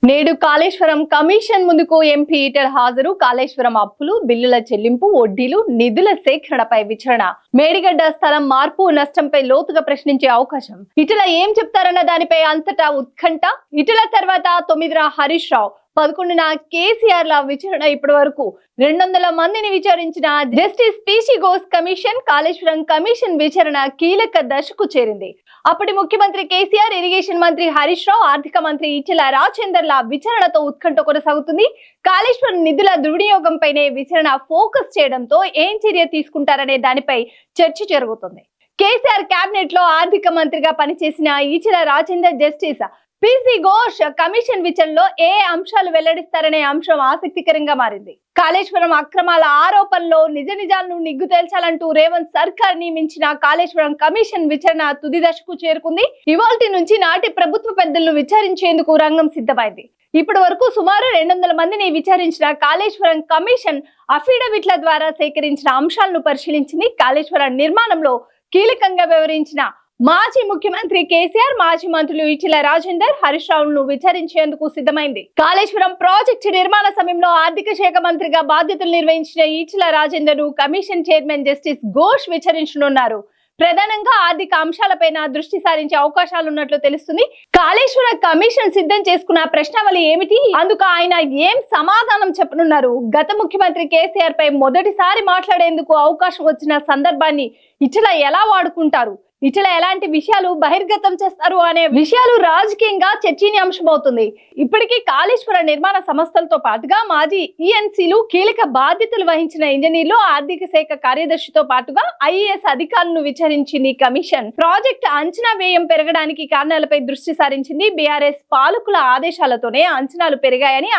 నేడు కాళేశ్వరం కమిషన్ ముందుకు ఎంపీ ఈటెల హాజరు. కాళేశ్వరం అప్పులు, బిల్లుల చెల్లింపు, వడ్డీలు, నిధుల సేకరణపై విచారణ. మేడిగడ్డ స్థలం మార్పు, నష్టంపై లోతుగా ప్రశ్నించే అవకాశం. ఈటెల ఏం చెప్తారన్న దానిపై అంతటా ఉత్కంఠ. ఈటెల తర్వాత 9న హరీష్ రావు, 11న కేసీఆర్ ల విచారణ. ఇప్పటి వరకు 200 మందిని విచారించిన justice PC Ghosh commission Kaleshwaram commission విచారణ కీలక దశకు చేరింది. అప్పటి ముఖ్యమంత్రి కేసీఆర్, ఇరిగేషన్ మంత్రి హరీష్ రావు, ఆర్థిక మంత్రి ఈటెల రాజేందర్ ల విచారణతో ఉత్కంఠ కొనసాగుతుంది. కాళేశ్వరం నిధుల దుర్వినియోగంపైనే విచారణ ఫోకస్ చేయడంతో ఏం చర్య తీసుకుంటారనే దానిపై చర్చ జరుగుతుంది. కేసీఆర్ కేబినెట్ లో ఆర్థిక మంత్రిగా పనిచేసిన Etela Rajender justice PC Ghosh commission విచారణలో ఏ అంశాలు వెల్లడిస్తారనే అంశం ఆసక్తికరంగా మారింది. కాళేశ్వరం అక్రమాల ఆరోపణలో నిజాలను నిగ్గు తేల్చాలంటూ రేవంత్ సర్కార్ నియమించిన కాళేశ్వరం కమిషన్ విచారణ తుది దశకు చేరుకుంది. ఇవాల్టి నుంచి నాటి ప్రభుత్వ పెద్దలను విచారించేందుకు రంగం సిద్ధమైంది. ఇప్పటి వరకు సుమారు 200 మందిని విచారించిన కాళేశ్వరం కమిషన్ అఫిడవిట్ల ద్వారా సేకరించిన అంశాలను పరిశీలించింది. కాళేశ్వరం నిర్మాణంలో కీలకంగా వ్యవహరించిన మాజీ ముఖ్యమంత్రి కేసీఆర్, మాజీ మంత్రులు ఈటెల రాజేందర్, హరీష్ రావును విచారించేందుకు సిద్ధమైంది. కాళేశ్వరం ప్రాజెక్టు నిర్మాణ సమయంలో ఆర్థిక శాఖ మంత్రిగా బాధ్యతలు నిర్వహించిన ఈటెల రాజేందర్ ను కమిషన్ చైర్మన్ జస్టిస్ ఘోష్ విచారించనున్నారు. ప్రధానంగా ఆర్థిక అంశాలపైన దృష్టి సారించే అవకాశాలున్నట్లు తెలుస్తుంది. కాళేశ్వర కమిషన్ సిద్ధం చేసుకున్న ప్రశ్నావళి ఏమిటి, అందుకు ఆయన ఏం సమాధానం చెప్పనున్నారు? గత ముఖ్యమంత్రి కేసీఆర్ పై మొదటిసారి మాట్లాడేందుకు అవకాశం వచ్చిన సందర్భాన్ని ఈటెల ఎలా వాడుకుంటారు, ఈటెల ఎలాంటి విషయాలు బహిర్గతం చేస్తారు అనే విషయాలు రాజకీయంగా చర్చనీయాంశమవుతుంది. ఇప్పటికీ కాళేశ్వర నిర్మాణ సంస్థలతో పాటుగా మాజీ ఈఎన్సీలు, కీలక బాధ్యతలు వహించిన ఇంజనీర్లు, ఆర్థిక శాఖ కార్యదర్శితో పాటుగా ఐఏఎస్ అధికారులను విచారించింది కమిషన్. ప్రాజెక్టు అంచనా వ్యయం పెరగడానికి కారణాలపై దృష్టి సారించింది. బీఆర్ఎస్ పాలకుల ఆదేశాలతోనే అంచనాలు పెరిగాయని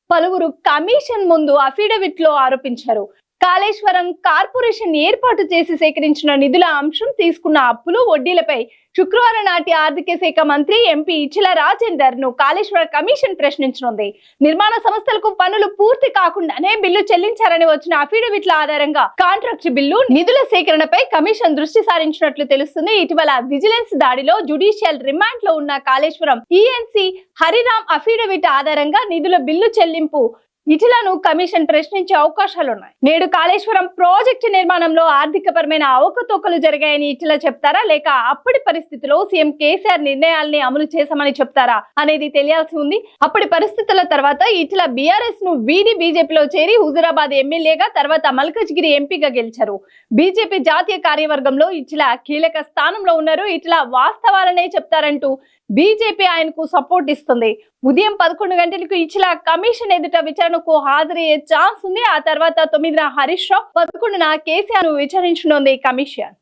పలువురు కమిషన్ ముందు అఫిడవిట్ లో ఆరోపించారు. కాళేశ్వరం కార్పొరేషన్ ఏర్పాటు చేసి సేకరించిన నిధుల అంశం, తీసుకున్న అప్పులు, వడ్డీలపై శుక్రవారం నాటి ఆర్థిక శాఖ మంత్రి ఎంపీ ఈటెల రాజేందర్ ను కాళేశ్వర కమిషన్ ప్రశ్నించనుంది. నిర్మాణ సంస్థలకు పనులు పూర్తి కాకుండానే బిల్లు చెల్లించారని వచ్చిన అఫిడవిట్ల ఆధారంగా కాంట్రాక్ట్ బిల్లు, నిధుల సేకరణపై కమిషన్ దృష్టి సారించినట్లు తెలుస్తుంది. ఇటీవల విజిలెన్స్ దాడిలో జ్యుడిషియల్ రిమాండ్ లో ఉన్న కాళేశ్వరం ఈఎన్సీ హరిరామ్ అఫిడవిట్ ఆధారంగా నిధుల బిల్లు చెల్లింపు ఈటెలను కమిషన్ ప్రశ్నించే అవకాశాలున్నాయి. నేడు కాళేశ్వరం ప్రాజెక్టు నిర్మాణంలో ఆర్థికపరమైన అవకతవకలు జరిగాయని ఈటెల చెప్తారా, లేక అప్పటి పరిస్థితిలో సీఎం కేసీఆర్ నిర్ణయాల్ని అమలు చేశామని చెప్తారా అనేది తెలియాల్సి ఉంది. అప్పటి పరిస్థితుల తర్వాత ఈటెల బీఆర్ఎస్ ను వీడి బీజేపీలో చేరి హుజూరాబాద్ ఎమ్మెల్యేగా, తర్వాత మల్కజ్గిరి ఎంపీగా గెలిచారు. బీజేపీ జాతీయ కార్యవర్గంలో ఈటెల కీలక స్థానంలో ఉన్నారు. ఈటెల వాస్తవాలనే చెప్తారంటూ బీజేపీ ఆయనకు సపోర్ట్ ఇస్తుంది. ఉదయం 11 గంటలకు ఈటెల కమిషన్ ఎదుట విచారణకు హాజరయ్యే ఛాన్స్ ఉంది. ఆ తర్వాత 9న హరీష్ రావు, 11న కేసీఆర్ ను విచారించనుంది కమిషన్.